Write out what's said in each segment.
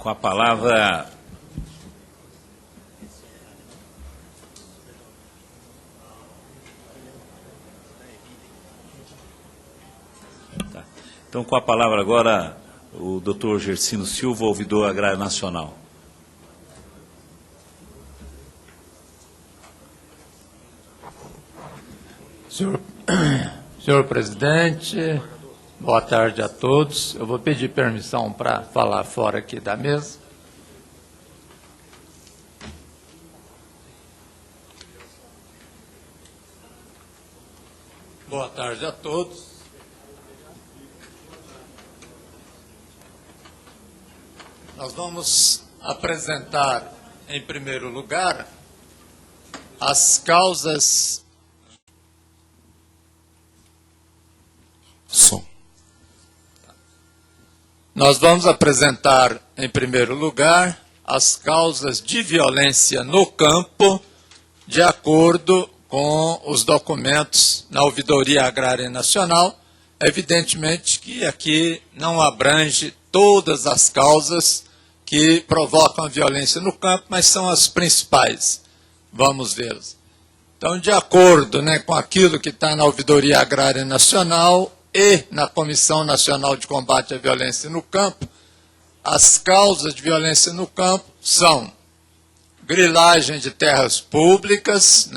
Com a palavra... Tá. Então, com a palavra agora, o doutor Gersino Silva, ouvidor agrário nacional. Senhor presidente, boa tarde a todos. Eu vou pedir permissão para falar fora aqui da mesa. Boa tarde a todos. Nós vamos apresentar, em primeiro lugar, as causas... Nós vamos apresentar, em primeiro lugar, as causas de violência no campo, de acordo com os documentos na Ouvidoria Agrária Nacional. Evidentemente que aqui não abrange todas as causas que provocam a violência no campo, mas são as principais. Vamos vê-las. Então, de acordo, com aquilo que está na Ouvidoria Agrária Nacional e na Comissão Nacional de Combate à Violência no Campo, as causas de violência no campo são grilagem de terras públicas,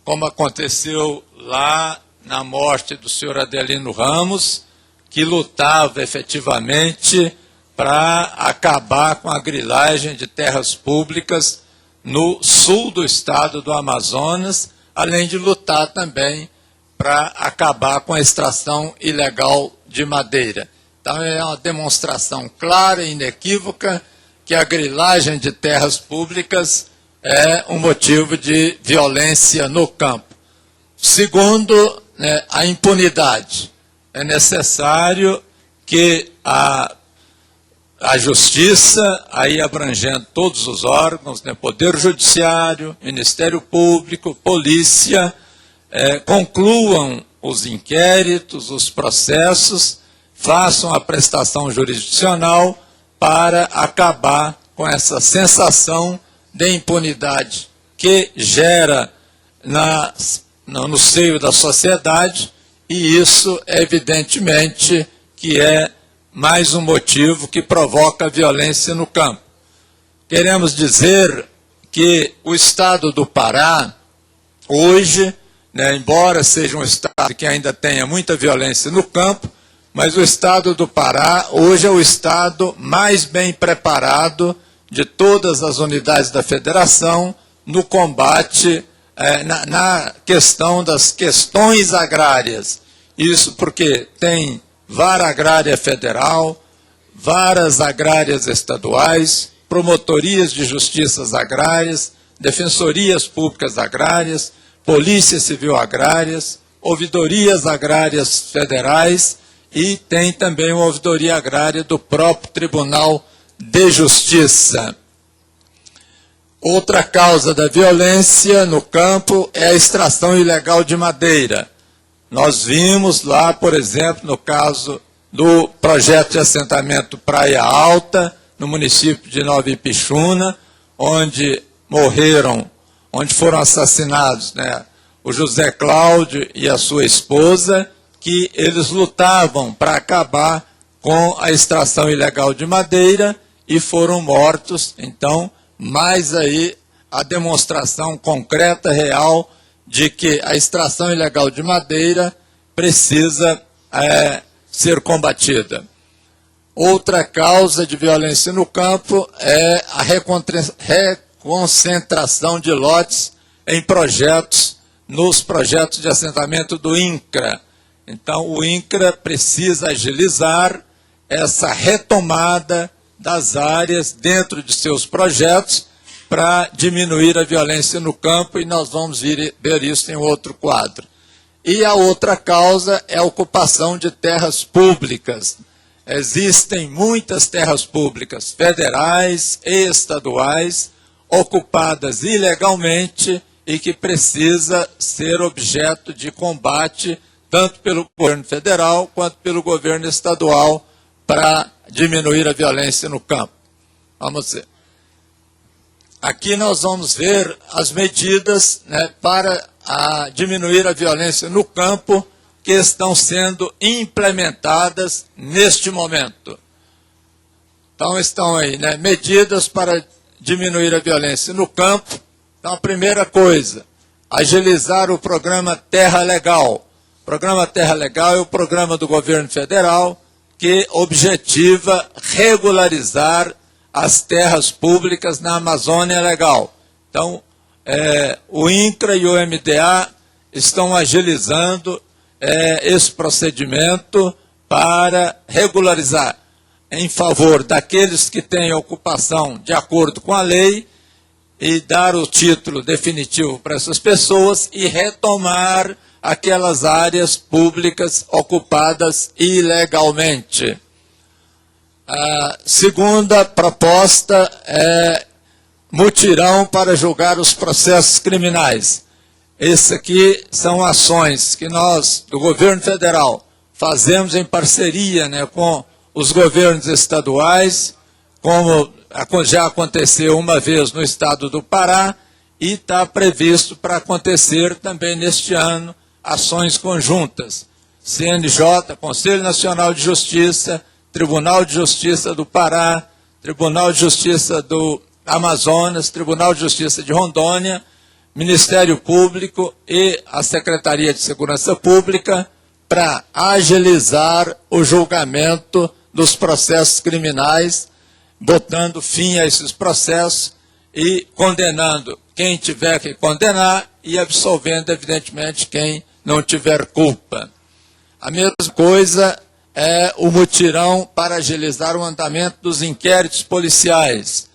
como aconteceu lá na morte do senhor Adelino Ramos, que lutava efetivamente para acabar com a grilagem de terras públicas no sul do estado do Amazonas, além de lutar também para acabar com a extração ilegal de madeira. Então, é uma demonstração clara e inequívoca que a grilagem de terras públicas é um motivo de violência no campo. Segundo, a impunidade. É necessário que a justiça, aí abrangendo todos os órgãos, Poder Judiciário, Ministério Público, Polícia, concluam os inquéritos, os processos, façam a prestação jurisdicional para acabar com essa sensação de impunidade que gera no seio da sociedade, e isso, evidentemente, que é mais um motivo que provoca violência no campo. Queremos dizer que o estado do Pará, hoje, embora seja um estado que ainda tenha muita violência no campo, mas o estado do Pará hoje é o estado mais bem preparado de todas as unidades da federação no combate na questão das questões agrárias. Isso porque tem vara agrária federal, varas agrárias estaduais, promotorias de justiças agrárias, defensorias públicas agrárias, Polícia Civil Agrárias, ouvidorias agrárias federais e tem também uma ouvidoria agrária do próprio Tribunal de Justiça. Outra causa da violência no campo é a extração ilegal de madeira. Nós vimos lá, por exemplo, no caso do projeto de assentamento Praia Alta, no município de Nova Ipixuna, onde foram assassinados o José Cláudio e a sua esposa, que eles lutavam para acabar com a extração ilegal de madeira e foram mortos. Então, mais aí a demonstração concreta, real, de que a extração ilegal de madeira precisa ser combatida. Outra causa de violência no campo é a reconcentração de lotes em projetos, nos projetos de assentamento do INCRA. Então, o INCRA precisa agilizar essa retomada das áreas dentro de seus projetos para diminuir a violência no campo, e nós vamos ver isso em outro quadro. E a outra causa é a ocupação de terras públicas. Existem muitas terras públicas federais e estaduais ocupadas ilegalmente e que precisa ser objeto de combate tanto pelo governo federal quanto pelo governo estadual para diminuir a violência no campo. Vamos ver. Aqui nós vamos ver as medidas, né, para diminuir a violência no campo que estão sendo implementadas neste momento. Então estão aí, né, medidas para diminuir a violência no campo. Então a primeira coisa, agilizar o programa Terra Legal. O programa Terra Legal é o programa do governo federal que objetiva regularizar as terras públicas na Amazônia Legal. Então, o INCRA e o MDA estão agilizando esse procedimento para regularizar em favor daqueles que têm ocupação de acordo com a lei e dar o título definitivo para essas pessoas e retomar aquelas áreas públicas ocupadas ilegalmente. A segunda proposta é mutirão para julgar os processos criminais. Essas aqui são ações que nós, do governo federal, fazemos em parceria, né, com os governos estaduais, como já aconteceu uma vez no estado do Pará, e está previsto para acontecer também neste ano ações conjuntas. CNJ, Conselho Nacional de Justiça, Tribunal de Justiça do Pará, Tribunal de Justiça do Amazonas, Tribunal de Justiça de Rondônia, Ministério Público e a Secretaria de Segurança Pública para agilizar o julgamento dos processos criminais, botando fim a esses processos e condenando quem tiver que condenar e absolvendo, evidentemente, quem não tiver culpa. A mesma coisa é o mutirão para agilizar o andamento dos inquéritos policiais.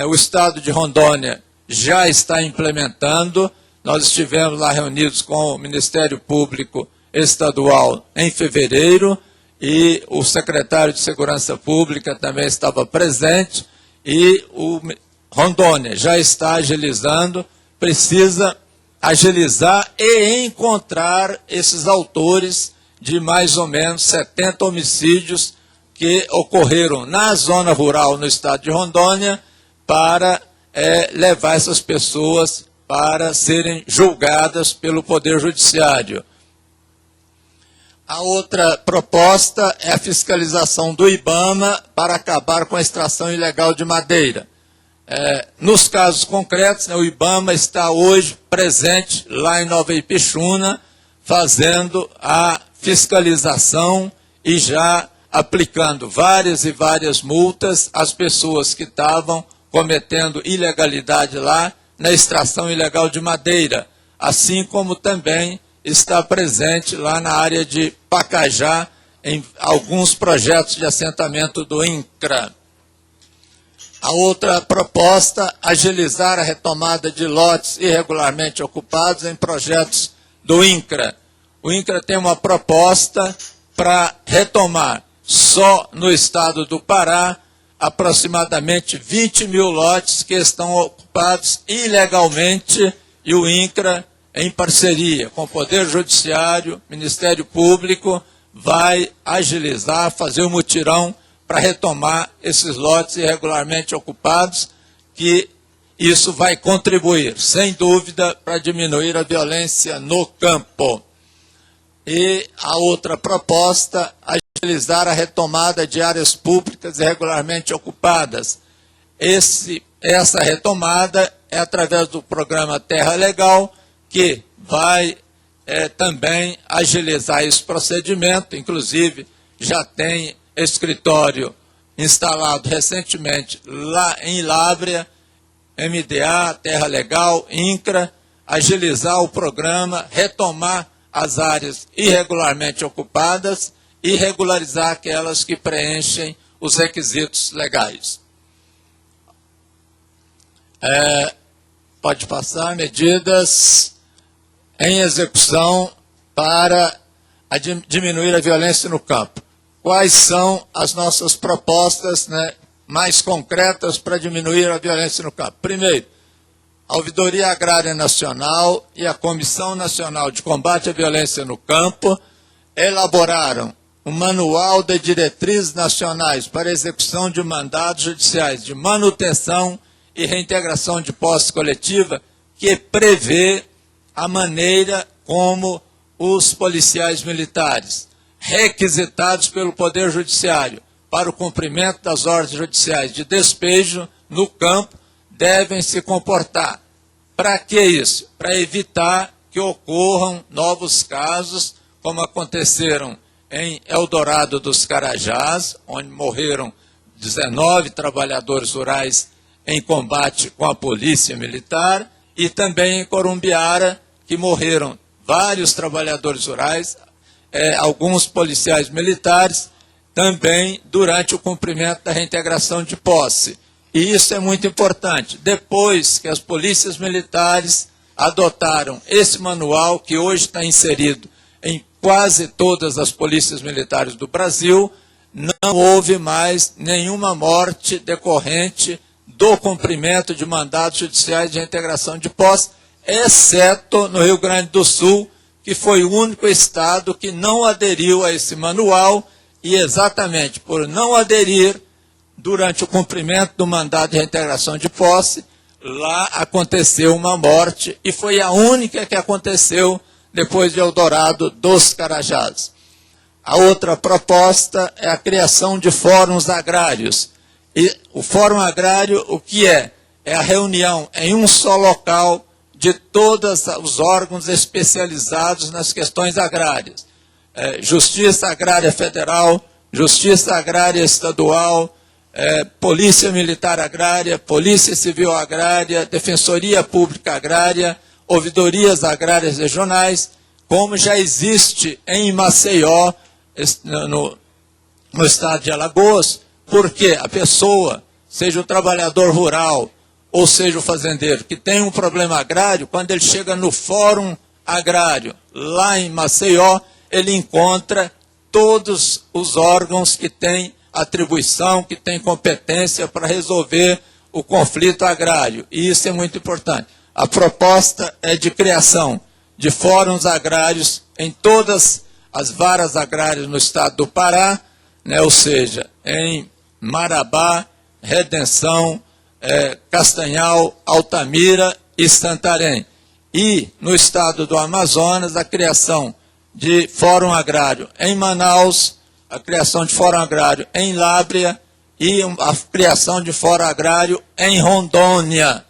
O Estado de Rondônia já está implementando, nós estivemos lá reunidos com o Ministério Público Estadual em fevereiro, e o secretário de Segurança Pública também estava presente, e o Rondônia já está agilizando, precisa agilizar e encontrar esses autores de mais ou menos 70 homicídios que ocorreram na zona rural no estado de Rondônia, para levar essas pessoas para serem julgadas pelo Poder Judiciário. A outra proposta é a fiscalização do IBAMA para acabar com a extração ilegal de madeira. Nos casos concretos, o IBAMA está hoje presente lá em Nova Ipixuna, fazendo a fiscalização e já aplicando várias e várias multas às pessoas que estavam cometendo ilegalidade lá na extração ilegal de madeira, assim como também está presente lá na área de Pacajá, em alguns projetos de assentamento do INCRA. A outra proposta, agilizar a retomada de lotes irregularmente ocupados em projetos do INCRA. O INCRA tem uma proposta para retomar, só no estado do Pará, aproximadamente 20 mil lotes que estão ocupados ilegalmente, e o INCRA, em parceria com o Poder Judiciário, Ministério Público, vai agilizar, fazer um mutirão para retomar esses lotes irregularmente ocupados, que isso vai contribuir, sem dúvida, para diminuir a violência no campo. E a outra proposta, agilizar a retomada de áreas públicas irregularmente ocupadas. Essa retomada é através do programa Terra Legal, que vai também agilizar esse procedimento, inclusive já tem escritório instalado recentemente lá em Lábrea, MDA, Terra Legal, INCRA, agilizar o programa, retomar as áreas irregularmente ocupadas e regularizar aquelas que preenchem os requisitos legais. Pode passar. Medidas em execução para diminuir a violência no campo. Quais são as nossas propostas, mais concretas para diminuir a violência no campo? Primeiro, a Ouvidoria Agrária Nacional e a Comissão Nacional de Combate à Violência no Campo elaboraram um manual de diretrizes nacionais para execução de mandados judiciais de manutenção e reintegração de posse coletiva, que prevê a maneira como os policiais militares, requisitados pelo Poder Judiciário para o cumprimento das ordens judiciais de despejo no campo, devem se comportar. Para que isso? Para evitar que ocorram novos casos, como aconteceram em Eldorado dos Carajás, onde morreram 19 trabalhadores rurais em combate com a polícia militar, e também em Corumbiara, que morreram vários trabalhadores rurais, alguns policiais militares, também durante o cumprimento da reintegração de posse. E isso é muito importante. Depois que as polícias militares adotaram esse manual, que hoje está inserido em quase todas as polícias militares do Brasil, não houve mais nenhuma morte decorrente do cumprimento de mandados judiciais de reintegração de posse, exceto no Rio Grande do Sul, que foi o único estado que não aderiu a esse manual, e exatamente por não aderir, durante o cumprimento do mandado de reintegração de posse, lá aconteceu uma morte, e foi a única que aconteceu depois de Eldorado dos Carajás. A outra proposta é a criação de fóruns agrários. E o fórum agrário, o que é? É a reunião em um só local de todos os órgãos especializados nas questões agrárias. Justiça Agrária Federal, Justiça Agrária Estadual, Polícia Militar Agrária, Polícia Civil Agrária, Defensoria Pública Agrária, ouvidorias agrárias regionais, como já existe em Maceió, no estado de Alagoas, porque a pessoa, seja o trabalhador rural, ou seja o fazendeiro, que tem um problema agrário, quando ele chega no fórum agrário, lá em Maceió, ele encontra todos os órgãos que têm atribuição, que têm competência para resolver o conflito agrário. E isso é muito importante. A proposta é de criação de fóruns agrários em todas as varas agrárias no estado do Pará, né, ou seja, em Marabá, Redenção, Castanhal, Altamira e Santarém. E no estado do Amazonas, a criação de fórum agrário em Manaus, a criação de fórum agrário em Lábrea e a criação de fórum agrário em Rondônia,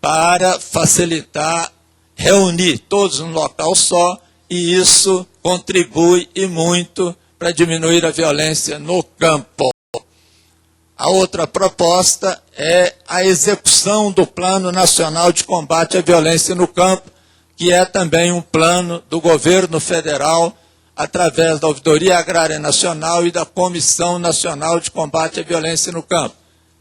para facilitar, reunir todos num local só, e isso contribui e muito para diminuir a violência no campo. A outra proposta é a execução do Plano Nacional de Combate à Violência no Campo, que é também um plano do governo federal, através da Ouvidoria Agrária Nacional e da Comissão Nacional de Combate à Violência no Campo.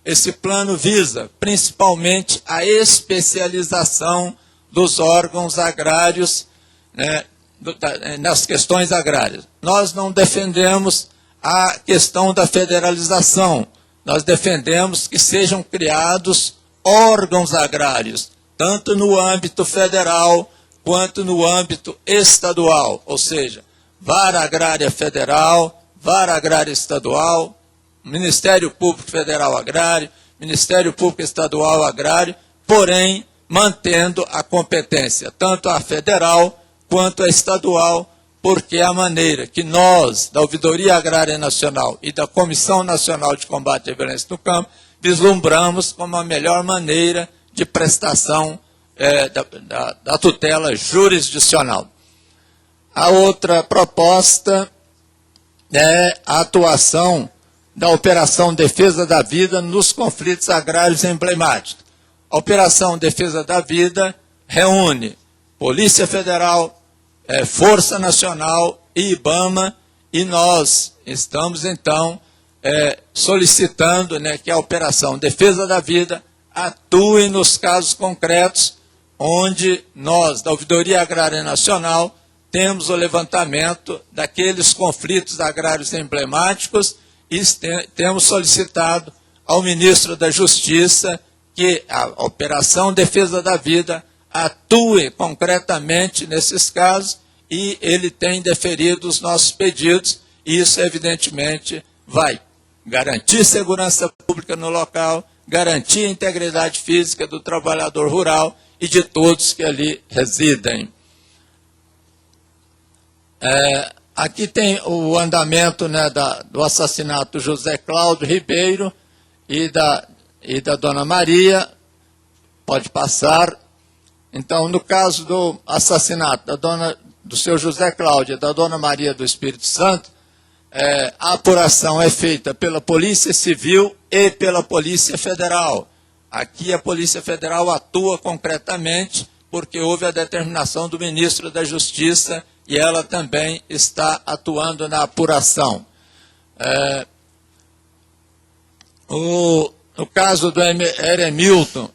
Esse plano visa, principalmente, a especialização dos órgãos agrários, né, nas questões agrárias. Nós não defendemos a questão da federalização, nós defendemos que sejam criados órgãos agrários, tanto no âmbito federal quanto no âmbito estadual, ou seja, Vara Agrária Federal, Vara Agrária Estadual, Ministério Público Federal Agrário, Ministério Público Estadual Agrário, porém mantendo a competência tanto a federal quanto a estadual, porque é a maneira que nós, da Ouvidoria Agrária Nacional e da Comissão Nacional de Combate à Violência no Campo, vislumbramos como a melhor maneira de prestação da tutela jurisdicional. A outra proposta é a atuação da Operação Defesa da Vida nos conflitos agrários emblemáticos. A Operação Defesa da Vida reúne Polícia Federal, Força Nacional e IBAMA, e nós estamos, então, solicitando, né, que a Operação Defesa da Vida atue nos casos concretos onde nós, da Ouvidoria Agrária Nacional, temos o levantamento daqueles conflitos agrários emblemáticos e temos solicitado ao ministro da Justiça que a Operação Defesa da Vida atue concretamente nesses casos, e ele tem deferido os nossos pedidos, e isso, evidentemente, vai garantir segurança pública no local, garantir a integridade física do trabalhador rural e de todos que ali residem. Aqui tem o andamento, né, do assassinato do José Cláudio Ribeiro e da Dona Maria. Pode passar. Então, no caso do assassinato do seu José Cláudio e da Dona Maria do Espírito Santo, a apuração é feita pela Polícia Civil e pela Polícia Federal. Aqui a Polícia Federal atua concretamente porque houve a determinação do ministro da Justiça e ela também está atuando na apuração. No caso do Eremilton...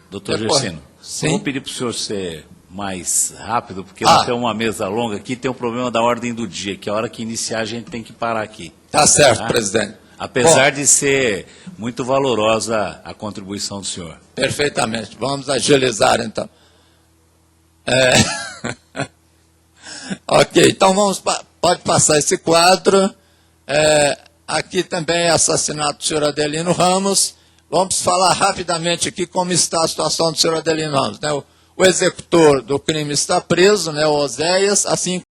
Doutor Gersino, eu vou pedir para o senhor ser mais rápido, porque nós temos uma mesa longa aqui, tem um problema da ordem do dia, que a hora que iniciar a gente tem que parar aqui. Tá certo, presidente. Apesar de ser muito valorosa a contribuição do senhor. Perfeitamente. Vamos agilizar, então. Ok, então pode passar esse quadro. Aqui também é assassinato do senhor Adelino Ramos. Vamos falar rapidamente aqui como está a situação do senhor Adelino Ramos, né? O executor do crime está preso, né, o Oséias, assim